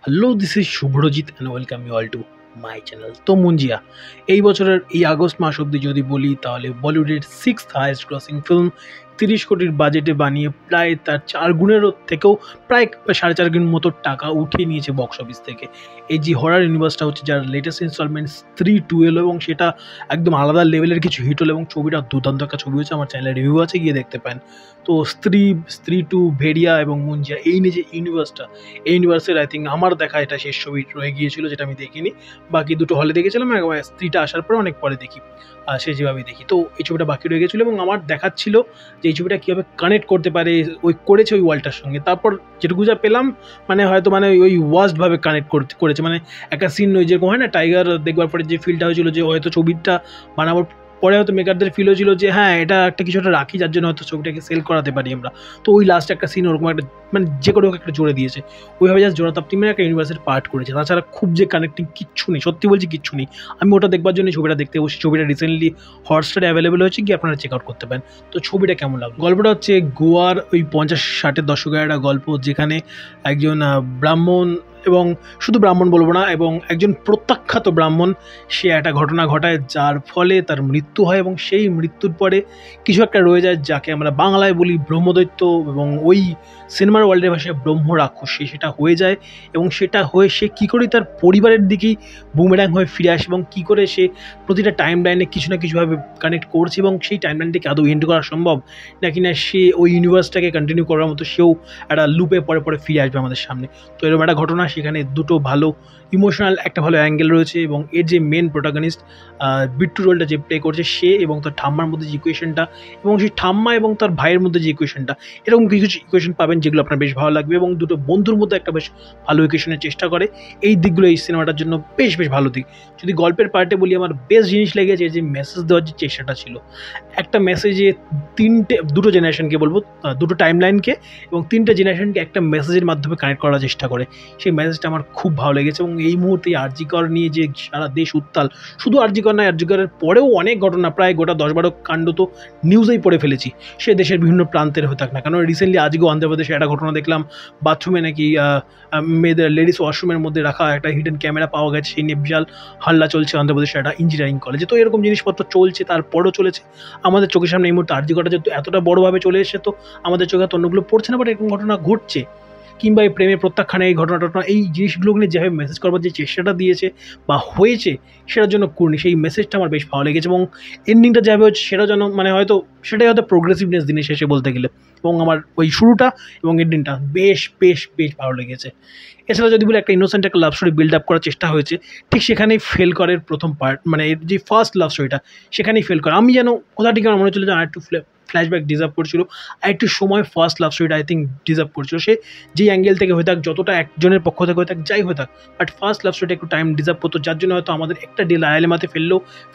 Hello, this is Shubhrajit and welcome you all to my channel. তো মুঞ্জিয়া এই বছরের এই আগস্ট মাস অবধি যদি বলি তাহলে বলিউডের সিক্সথ হাইয়েস্ট ক্রসিং ফিল্ম 30 কোটির বাজেটে বানিয়ে প্রায় তার 4 গুণেরও থেকেও প্রায় 4.5 গুণ মতো টাকা উঠিয়ে নিয়েছে বক্স অফিস থেকে। এই যে হরার ইউনিভার্সটা হচ্ছে যার লেটেস্ট ইনস্টলমেন্ট স্ত্রী 2 এলো এবং সেটা একদম আলাদা লেভেলের কিছু হিট হলো এবং ছবিটা দুর্দান্ত একটা ছবি হয়েছে। আমার চ্যানেলে রিভিউ আছে, গিয়ে দেখতে পান। তো স্ত্রী 2, ভেড়িয়া এবং মুঞ্জিয়া এই নিয়ে যে ইউনিভার্সটা, এই ইউনিভার্সের আই থিঙ্ক আমার দেখা এটা শেষ ছবি রয়ে গিয়েছিল, যেটা আমি দেখিনি। বাকি দুটো হলে দেখেছিলাম, একবার স্ত্রীটা আসার পরে অনেক পরে দেখি, সে যেভাবে দেখি। তো এই ছবিটা বাকি রয়ে গেছিলো এবং আমার দেখাচ্ছিল যে এই ছবিটা কীভাবে কানেক্ট করতে পারে করেছে ওই ওয়ার্ল্ডটার সঙ্গে। তারপর যেটুকু যা পেলাম হয়তো ওই ওয়ার্স্টভাবে কানেক্ট করেছে। একটা সিন ওই যেরকম হয় না, টাইগার দেখবার পরে যে ফিলটা হয়েছিল যে হয়তো ছবিটা বানাবার পরে হয়তো মেকারদের ফিল হয়েছিল যে হ্যাঁ এটা একটা কিছু একটা রাখি, যার জন্য হয়তো ছবিটাকে সেল করাতে পারি আমরা। তো ওই লাস্ট একটা সিন ওরকম একটা যে কোনো একটা জোরে দিয়েছে, ওইভাবে জাস্ট জোড়াতাপ্তি একটা ইউনিভার্সের পার্ট করেছে। তাছাড়া খুব যে কানেক্টিং কিচ্ছু নেই, সত্যি বলছি কিচ্ছু নেই। আমি ওটা দেখবার জন্য ছবিটা দেখতে বসি। ছবিটা রিসেন্টলি হটস্টারে অ্যাভেলেবেল হয়েছে, গিয়ে আপনারা চেক আউট করতে পারেন। তো ছবিটা কেমন লাগলো? গল্পটা হচ্ছে গোয়ার ওই 50-60-এর দশকের একটা গল্প, যেখানে একজন ব্রাহ্মণ, এবং শুধু ব্রাহ্মণ বলবো না, এবং একজন প্রত্যাখ্যাত ব্রাহ্মণ, সে একটা ঘটনা ঘটায় যার ফলে তার মৃত্যু হয় এবং সেই মৃত্যুর পরে কিছু একটা রয়ে যায় যাকে আমরা বাংলায় বলি ব্রহ্মদৈত্য, এবং ওই সিনেমার ওয়ার্ল্ডের ভাষায় ব্রহ্ম রাক্ষস সেটা হয়ে যায়। এবং সেটা হয়ে সে কী করে তার পরিবারের দিকেই বুমেরাং হয়ে ফিরে আসে এবং কী করে সে প্রতিটা টাইম লাইনে কিছু না কিছুভাবে কানেক্ট করছে এবং সেই টাইম লাইনটাকে আদৌ এন্ড করা সম্ভব নাকি না সে ওই ইউনিভার্সটাকে কন্টিনিউ করার মতো সেও একটা লুপে পরে ফিরে আসবে আমাদের সামনে। তো এরকম একটা ঘটনা, সেখানে দুটো ভালো ইমোশনাল একটা ভালো অ্যাঙ্গেল রয়েছে এবং এর যে মেন প্রোটাগনিস্ট বিট্টু রোলটা যে প্লে করছে সে এবং তার ঠাম্মার মধ্যে যে ইকুয়েশনটা, এবং সেই ঠাম্মা এবং তার ভাইয়ের মধ্যে যে ইকুয়েশনটা, এরকম কিছু কিছু ইকুয়েশন পাবেন যেগুলো আপনার বেশ ভালো লাগবে এবং দুটো বন্ধুর মধ্যে একটা বেশ ভালো ইকুয়েশনের চেষ্টা করে। এই দিকগুলো এই সিনেমাটার জন্য বেশ ভালো দিক। যদি গল্পের পার্টে বলি, আমার বেস্ট জিনিস লেগেছে যে মেসেজ দেওয়ার যে চেষ্টাটা ছিল। একটা মেসেজে দুটো জেনারেশনকে বলবো, দুটো টাইম লাইনকে এবং 3টে জেনারেশনকে একটা মেসেজের মাধ্যমে কানেক্ট করার চেষ্টা করে। সেই মেসেজটা আমার খুব ভালো লেগেছে এবং এই মুহূর্তে আর.জি. কর নিয়ে যে সারা দেশ উত্তাল, শুধু আর.জি. কর নয়, আর.জি. করের পরেও অনেক ঘটনা, প্রায় গোটা 10-12 কাণ্ড তো নিউজেই পড়ে ফেলেছি, সে দেশের বিভিন্ন প্রান্তের হয়ে থাক না কেন। রিসেন্টলি আজকেও অন্ধ্রপ্রদেশে একটা ঘটনা দেখলাম, বাথরুমে নাকি মেয়েদের লেডিস ওয়াশরুমের মধ্যে রাখা একটা হিডেন ক্যামেরা পাওয়া গেছে, সেই নিয়ে বিশাল হাল্লা চলছে অন্ধ্রপ্রদেশের একটা ইঞ্জিনিয়ারিং কলেজে। তো এরকম জিনিসপত্র চলছে, তারপরও চলেছে আমাদের চোখের সামনে। এই মুহূর্তে আর.জি. করটা যেহেতু এতটা বড়োভাবে চলে এসে, তো আমাদের চোখে অন্যগুলো পড়ছে না, বাট এরকম ঘটনা ঘটছে। কিংবা এই প্রেমের প্রত্যাখ্যানে এই ঘটনাটা, এই জিনিসগুলো নিয়ে যেভাবে মেসেজ করবার যে চেষ্টাটা দিয়েছে বা হয়েছে, সেটার জন্য করনি, সেই মেসেজটা আমার বেশ ভালো লেগেছে। এবং এন্ডিংটা যেভাবে হচ্ছে সেটা যেন হয়তো সেটাই হয়তো প্রোগ্রেসিভনেস দিনে শেষে বলতে গেলে। এবং আমার ওই শুরুটা এবং এন্ডিংটা বেশ ভালো লেগেছে। এছাড়া যদি বলি, একটা ইনোসেন্ট একটা লাভ স্টোরি বিল্ড আপ করার চেষ্টা হয়েছে, ঠিক সেখানেই ফেল করে প্রথম পার্ট, এর যে ফার্স্ট লাভ স্টোরিটা সেখানেই ফেল করে। আমি যেন কোথা থেকে আমার মনে হচ্ছিল যে আর একটু ফ্ল্যাশব্যাক ডিজার্ভ করছিল, আর একটু সময় ফার্স্ট লাভ স্টোরিটা আই থিঙ্ক ডিজার্ভ করছিল। সে যেই অ্যাঙ্গেল থেকে হয়ে থাক, যতটা একজনের পক্ষ থেকে হয়ে থাক, যাই হয়ে থাক, বাট ফার্স্ট লাভ স্টোরিটা একটু টাইম ডিজার্ভ করতো, যার জন্য হয়তো আমাদের একটা ডায়ালেমাতে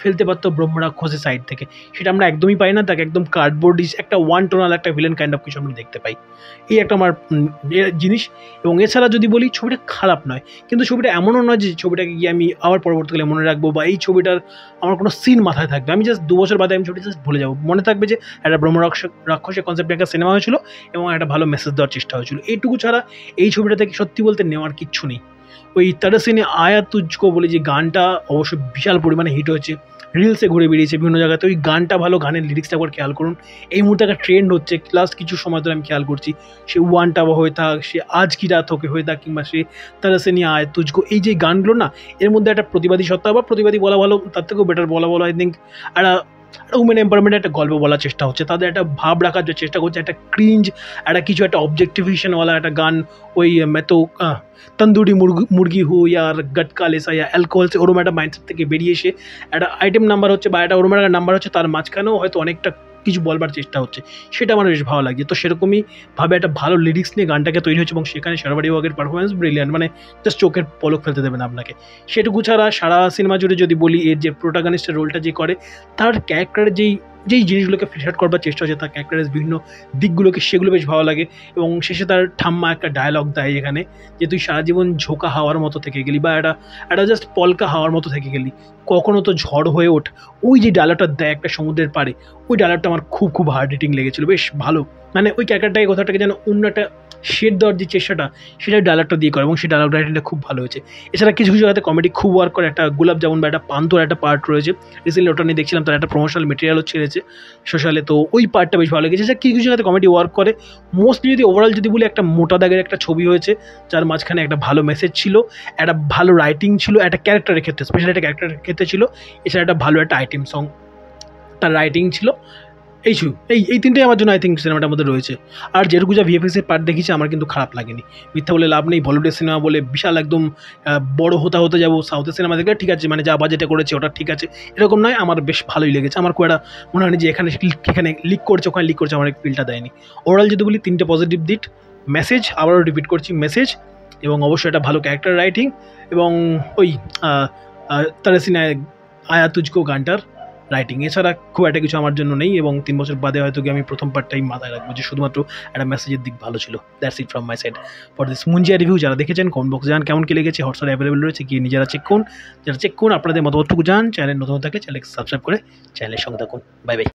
ফেলতে পারতো ব্রহ্মরাক্ষসের সাইড থেকে। সেটা আমরা একদমই পাই না, তাকে একদম কার্ডবোর্ডিশ একটা ওয়ান টোনাল একটা ভিলেন কাইন্ড অফ কিছু আমরা দেখতে পাই। এই একটা আমার জিনিস। এবং এছাড়া যদি বলি, ছবিটা খারাপ নয়, কিন্তু ছবিটা এমনও নয় যে ছবিটাকে গিয়ে আমি আবার পরবর্তীকালে মনে রাখবো বা এই ছবিটার আমার কোনো সিন মাথায় থাকবে, আমি জাস্ট 2 বছর বাদে আমি ছবিটা জাস্ট ভুলে যাবো। মনে থাকবে যে একটা রাক্ষসের কনসেপ্টে একটা সিনেমা হয়েছিল এবং একটা ভালো মেসেজ দেওয়ার চেষ্টা হয়েছিল। এইটুকু ছাড়া এই ছবিটা থেকে সত্যি বলতে নেওয়ার কিচ্ছু নেই। ওই তারসিনে আয়া তুজকো বলে যে গানটা অবশ্যই বিশাল পরিমাণে হিট হয়েছে, রিলসে ঘুরে বেরিয়েছে বিভিন্ন জায়গাতে। ওই গানটা ভালো, গানের লিরিক্সটা একবার খেয়াল করুন। এই মুহূর্তে একটা ট্রেন্ড হচ্ছে, লাস্ট কিছু সময় ধরে আমি খেয়াল করছি, সে ওয়ানটা হয়ে থাক, সে আজ কি রাত হোকে হয়ে থাক, কিংবা সে তারসিনে আয়া তুজকো, এই যে গানগুলো না, এর মধ্যে একটা প্রতিবাদী সত্তা, বা প্রতিবাদী বলা ভালো, তার থেকেও বেটার বলা আই থিঙ্ক একটা উমেন এম্পাওয়ারমেন্টের একটা গল্প বলার চেষ্টা হচ্ছে, তাদের একটা ভাব রাখার যে চেষ্টা করছে, একটা ক্রিঞ্জ, একটা অবজেক্টিফিকেশনওয়ালা একটা গান। ওই মেতো তন্দুরি মুরগি হু ইয়ার গটকা লেসা ইয়া অ্যালকোহল, ওরম একটা মাইন্ডসেট থেকে বেরিয়ে এসে একটা আইটেম নাম্বার হচ্ছে বা একটা ওরম একটা নাম্বার হচ্ছে, তার মাঝখানেও হয়তো অনেকটা কিছু বলবার চেষ্টা হচ্ছে, সেটা আমার বেশ ভালো লাগে। তো সেরকমই ভাবে একটা ভালো লিরিক্স নিয়ে গানটাকে তৈরি হচ্ছে এবং সেখানে শারবারি ওয়াগের পারফরমেন্স ব্রিলিয়ান্ট, জাস্ট চোখের পলক ফেলতে দেবে না আপনাকে। সেটুকু ছাড়া সারা সিনেমা জুড়ে যদি বলি, এর যে প্রোটাগনিস্টের রোলটা যে করে, তার ক্যারেক্টারের যেই জিনিসগুলোকে ফ্লেশ আউট করবার চেষ্টা হচ্ছে, তার ক্যারেক্টারের বিভিন্ন দিকগুলোকে, সেগুলো বেশ ভালো লাগে। এবং শেষে তার ঠাম্মা একটা ডায়লগ দেয় এখানে, যে তুই সারা জীবন ঝোঁকা হাওয়ার মতো থেকে গেলি, বা একটা জাস্ট পলকা হাওয়ার মতো থেকে গেলি, কখনো তো ঝড় হয়ে ওঠ। ওই যে ডায়লগটা দেয় একটা সমুদ্রের পাড়ে, ওই ডায়লগটা আমার খুব হার্ড হিটিং লেগেছিলো, বেশ ভালো মানে ওই ক্যারেক্টারটাকে কোথাওটাকে যেন অন্য একটা শেড দেওয়ার যে চেষ্টাটা সেটা ডায়লগটা দিয়ে করে এবং সেই ডায়লগ রাইটিংটা খুব ভালো হয়েছে। এছাড়া কিছু কিছু জায়গাতে কমেডি খুব ওয়ার্ক করে। একটা গোলাপ জামুন বা একটা পান্তুর একটা পার্ট রয়েছে, রিসেন্টলি ওটা নিয়ে দেখছিলাম, তার একটা প্রমোশনাল মেটেরিয়ালও ছেড়েছে সোশ্যালে, তো ওই পার্টটা বেশ ভালো লেগেছে। কিছু কিছু জায়গাতে কমেডি ওয়ার্ক করে। মোস্টলি যদি ওভারঅল যদি বলি, একটা মোটা দাগের একটা ছবি হয়েছে যার মাঝখানে একটা ভালো মেসেজ ছিল, একটা ভালো রাইটিং ছিল, একটা ক্যারেক্টারের ক্ষেত্রে স্পেশালি একটা ক্যারেক্টারের ক্ষেত্রে ছিল, এছাড়া একটা ভালো একটা আইটেম সং তার রাইটিং ছিল। এই তিনটেই আমার জন্য আই থিঙ্ক সিনেমাটার মধ্যে রয়েছে। আর যেটুকু যা ভিএফএক্সের পার্ট দেখেছি আমার কিন্তু খারাপ লাগেনি। মিথ্যা বলে লাভ নেই, বলিউডের সিনেমা বলে বিশাল একদম বড় হতে যাবো সাউথের সিনেমা দেখলে ঠিক আছে, মানে যা বাজেটে করেছে ওটা ঠিক আছে, এরকম নয়। আমার বেশ ভালোই লেগেছে। আমার খুব একটা মনে হয়নি যে এখানে লিক করছে ওখানে লিক করছে, আমার ফিলটা দেয়নি। ওভারঅল যদি বলি, তিনটে পজিটিভ দিক, মেসেজ, আবারও রিপিট করছি মেসেজ, এবং অবশ্যই একটা ভালো ক্যারেক্টার রাইটিং, এবং ওই তারাসিনা আয়া তুজকো গানটার রাইটিং। এছাড়া খুব একটা কিছু আমার জন্য নেই, এবং 3 বছর বাদে হয়তো কি আমি প্রথম পার্টটাই মাথায় রাখবো যে শুধুমাত্র একটা মেসেজের দিক ভালো ছিল। That's it from my side for this Munjia review. যারা দেখেছেন কমেন্ট বক্সে জানান কেমন কি লেগেছে। হটস্টার অ্যাভেলেবল রয়েছে, গিয়ে নিজেরা চেক করুন। যারা চেক করুন আপনাদের মতামতটুকু জানান। চ্যানেল নতুন থাকলে চ্যানেলকে সাবস্ক্রাইব করে চ্যানেলের সঙ্গে থাকুন। Bye bye.